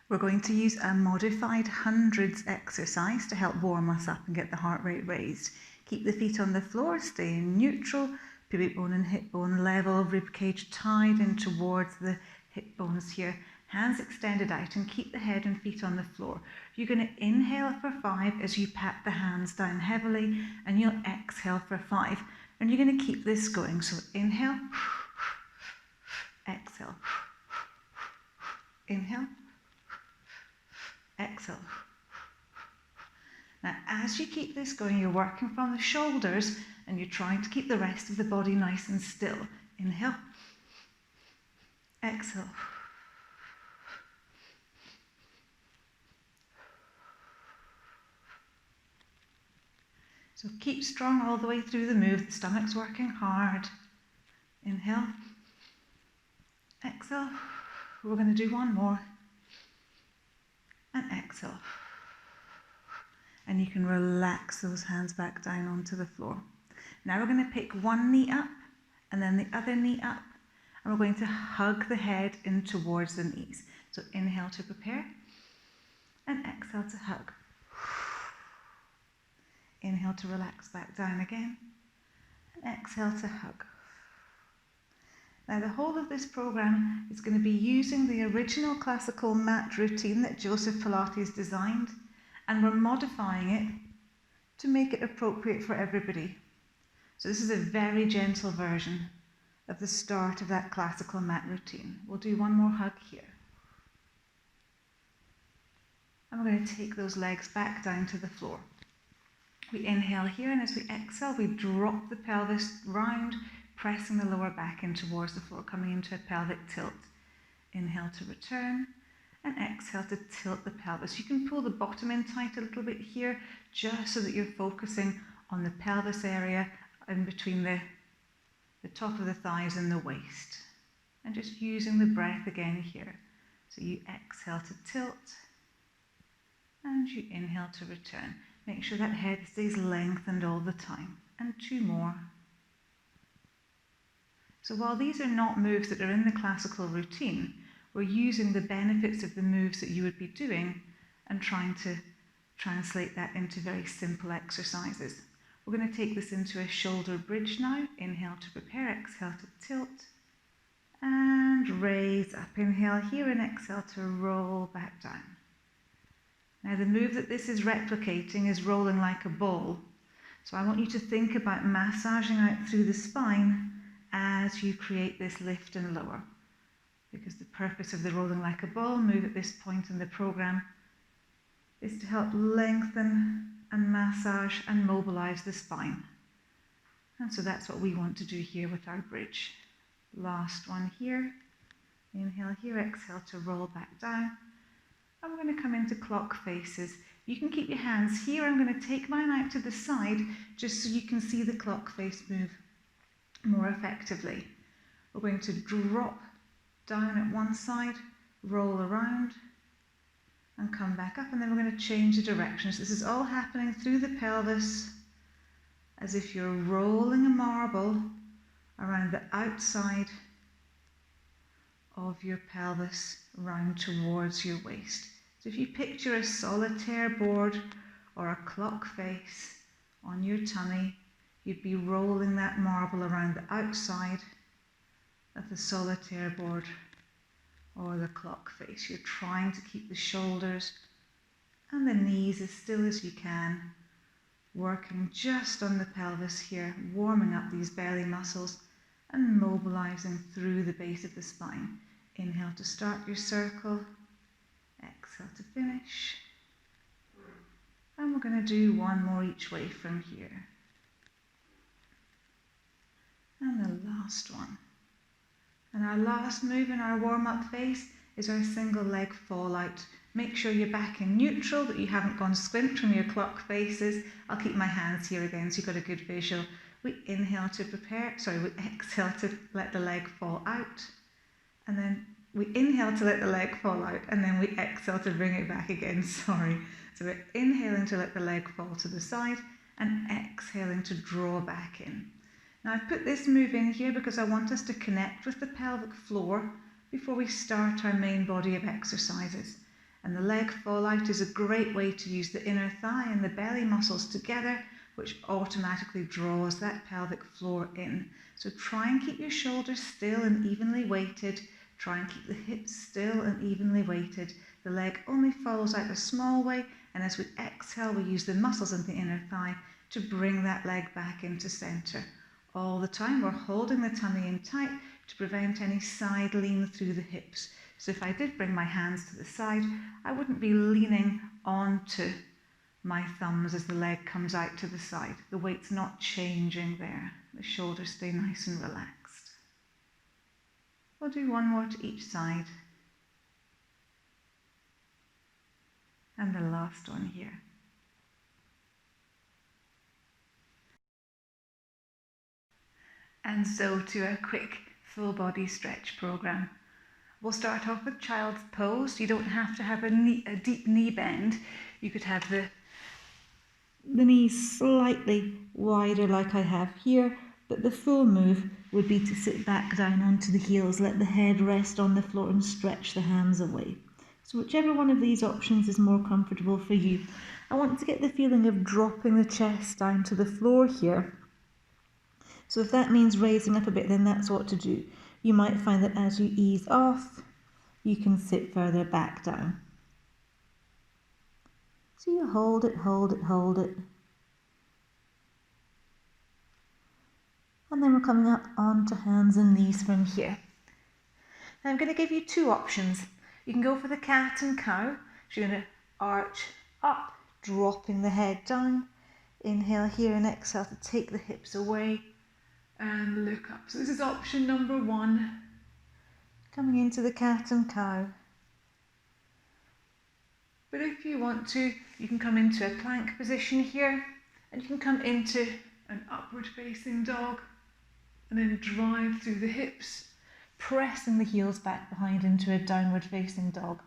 We're going to use a modified hundreds exercise to help warm us up and get the heart rate raised. Keep the feet on the floor, stay in neutral, pubic bone and hip bone level, rib cage tied in towards the hip bones here. Hands extended out and keep the head and feet on the floor. You're going to inhale for 5 as you pat the hands down heavily, and you'll exhale for 5. And you're going to keep this going. So inhale, exhale, inhale, exhale. Now, as you keep this going, you're working from the shoulders and you're trying to keep the rest of the body nice and still. Inhale, exhale. So keep strong all the way through the move. The stomach's working hard. Inhale, exhale. We're going to do one more. And exhale. And you can relax those hands back down onto the floor. Now we're going to pick one knee up and then the other knee up. And we're going to hug the head in towards the knees. So inhale to prepare and exhale to hug. Inhale to relax back down again and exhale to hug. Now the whole of this program is going to be using the original classical mat routine that Joseph Pilates designed, and we're modifying it to make it appropriate for everybody. So this is a very gentle version of the start of that classical mat routine. We'll do one more hug here. And we're going to take those legs back down to the floor. We inhale here, and as we exhale, we drop the pelvis round, pressing the lower back in towards the floor, coming into a pelvic tilt. Inhale to return, and exhale to tilt the pelvis. You can pull the bottom in tight a little bit here, just so that you're focusing on the pelvis area in between the top of the thighs and the waist. And just using the breath again here. So you exhale to tilt, and you inhale to return. Make sure that head stays lengthened all the time. And 2 more. So while these are not moves that are in the classical routine, we're using the benefits of the moves that you would be doing and trying to translate that into very simple exercises. We're going to take this into a shoulder bridge now. Inhale to prepare, exhale to tilt, and raise up. Inhale here and exhale to roll back down. Now the move that this is replicating is rolling like a ball. So I want you to think about massaging out through the spine as you create this lift and lower. Because the purpose of the rolling like a ball move at this point in the program is to help lengthen and massage and mobilize the spine. And so that's what we want to do here with our bridge. Last one here. Inhale here, exhale to roll back down. And we're going to come into clock faces. You can keep your hands here. I'm going to take mine out to the side just so you can see the clock face move more effectively. We're going to drop down at one side, roll around, and come back up, and then we're going to change the directions. This is all happening through the pelvis as if you're rolling a marble around the outside of your pelvis round towards your waist. So if you picture a solitaire board or a clock face on your tummy, you'd be rolling that marble around the outside of the solitaire board or the clock face. You're trying to keep the shoulders and the knees as still as you can, working just on the pelvis here, warming up these belly muscles and mobilizing through the base of the spine. Inhale to start your circle, exhale to finish. And we're going to do one more each way from here. And the last one. And our last move in our warm-up phase is our single leg fall out. Make sure you're back in neutral, that you haven't gone squint from your clock faces. I'll keep my hands here again so you've got a good visual. We inhale to prepare, we exhale to let the leg fall out. And then we inhale to let the leg fall out, and then we exhale to bring it back again, So we're inhaling to let the leg fall to the side and exhaling to draw back in. Now I've put this move in here because I want us to connect with the pelvic floor before we start our main body of exercises. And the leg fall out is a great way to use the inner thigh and the belly muscles together, which automatically draws that pelvic floor in. So try and keep your shoulders still and evenly weighted. Try and keep the hips still and evenly weighted. The leg only follows out a small way, and as we exhale, we use the muscles in the inner thigh to bring that leg back into centre. All the time we're holding the tummy in tight to prevent any side lean through the hips. So if I did bring my hands to the side, I wouldn't be leaning onto my thumbs as the leg comes out to the side. The weight's not changing there. The shoulders stay nice and relaxed. We'll do one more to each side. And the last one here. And so to a quick full body stretch program. We'll start off with child's pose. You don't have to have a deep knee bend. You could have the knees slightly wider like I have here, but the full move would be to sit back down onto the heels, let the head rest on the floor and stretch the hands away. So whichever one of these options is more comfortable for you. I want to get the feeling of dropping the chest down to the floor here. So if that means raising up a bit, then that's what to do. You might find that as you ease off, you can sit further back down. So you hold it, hold it, hold it. And then we're coming up onto hands and knees from here. Now I'm going to give you two options. You can go for the cat and cow. So you're going to arch up, dropping the head down. Inhale here and exhale to take the hips away. And look up. So this is option number one. Coming into the cat and cow. But if you want to, you can come into a plank position here, and you can come into an upward facing dog, and then drive through the hips, pressing the heels back behind into a downward facing dog.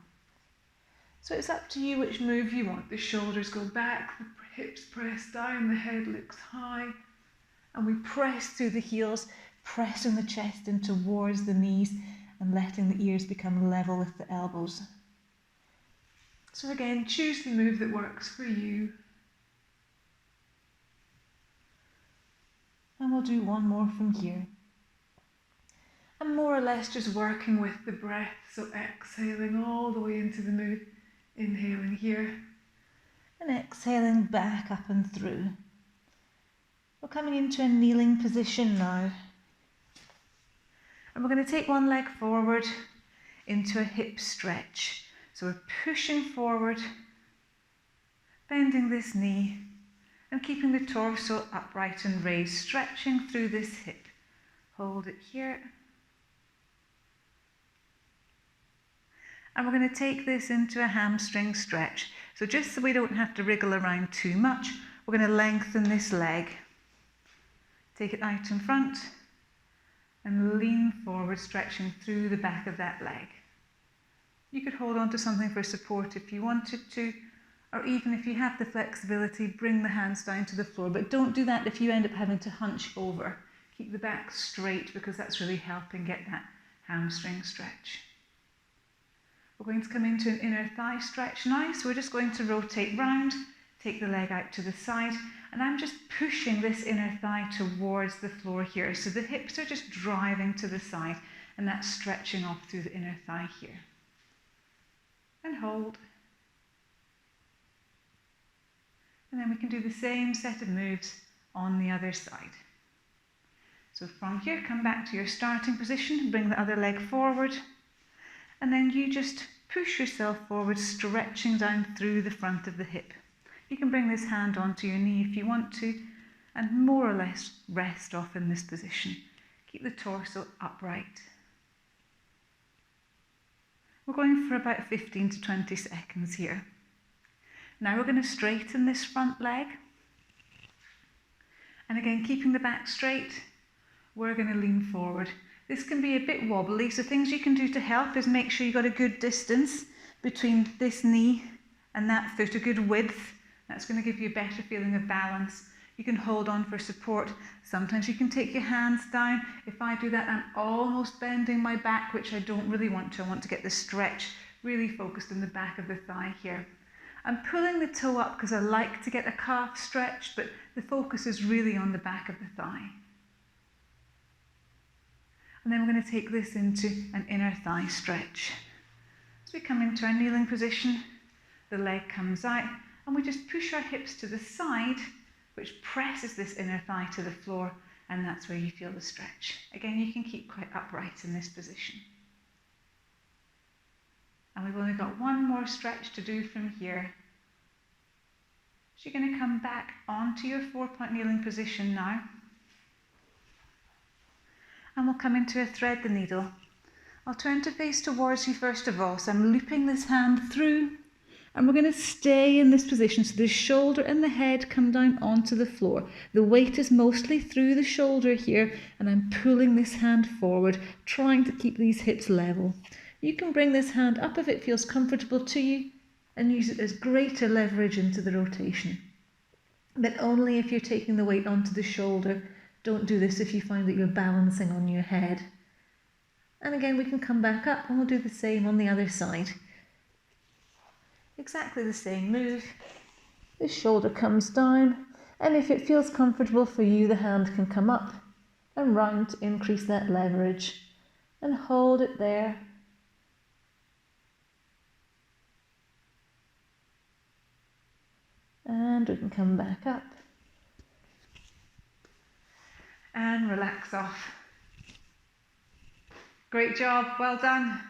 So it's up to you which move you want. The shoulders go back, the hips press down, the head looks high. And we press through the heels, pressing the chest in towards the knees and letting the ears become level with the elbows. So again, choose the move that works for you. And we'll do one more from here. And more or less just working with the breath, so exhaling all the way into the move, inhaling here, and exhaling back up and through. We're coming into a kneeling position now. And we're going to take one leg forward into a hip stretch. So we're pushing forward, bending this knee, and keeping the torso upright and raised, stretching through this hip. Hold it here. And we're going to take this into a hamstring stretch. So just so we don't have to wriggle around too much, we're going to lengthen this leg. Take it out in front and lean forward, stretching through the back of that leg. You could hold on to something for support if you wanted to, or even if you have the flexibility, bring the hands down to the floor. But don't do that if you end up having to hunch over. Keep the back straight because that's really helping get that hamstring stretch. We're going to come into an inner thigh stretch now, so we're just going to rotate round, take the leg out to the side, and I'm just pushing this inner thigh towards the floor here. So the hips are just driving to the side, and that's stretching off through the inner thigh here. And hold. And then we can do the same set of moves on the other side. So from here, come back to your starting position, bring the other leg forward, and then you just push yourself forward, stretching down through the front of the hip. You can bring this hand onto your knee if you want to, and more or less rest off in this position. Keep the torso upright. We're going for about 15 to 20 seconds here. Now we're going to straighten this front leg. And again, keeping the back straight, we're going to lean forward. This can be a bit wobbly, so things you can do to help is make sure you've got a good distance between this knee and that foot, a good width. That's going to give you a better feeling of balance. You can hold on for support. Sometimes you can take your hands down. If I do that, I'm almost bending my back, which I don't really want to. I want to get the stretch really focused on the back of the thigh here. I'm pulling the toe up because I like to get a calf stretched, but the focus is really on the back of the thigh. And then we're going to take this into an inner thigh stretch. As we come into our kneeling position, the leg comes out, and we just push our hips to the side, which presses this inner thigh to the floor, and that's where you feel the stretch. Again, you can keep quite upright in this position. And we've only got one more stretch to do from here. So you're going to come back onto your 4-point kneeling position now. And we'll come into a thread the needle. I'll turn to face towards you first of all. So I'm looping this hand through, and we're going to stay in this position so the shoulder and the head come down onto the floor. The weight is mostly through the shoulder here, and I'm pulling this hand forward, trying to keep these hips level. You can bring this hand up if it feels comfortable to you and use it as greater leverage into the rotation. But only if you're taking the weight onto the shoulder. Don't do this if you find that you're balancing on your head. And again, we can come back up and we'll do the same on the other side. Exactly the same move. The shoulder comes down, and if it feels comfortable for you, the hand can come up and round to increase that leverage. And hold it there. And we can come back up. And relax off. Great job, well done.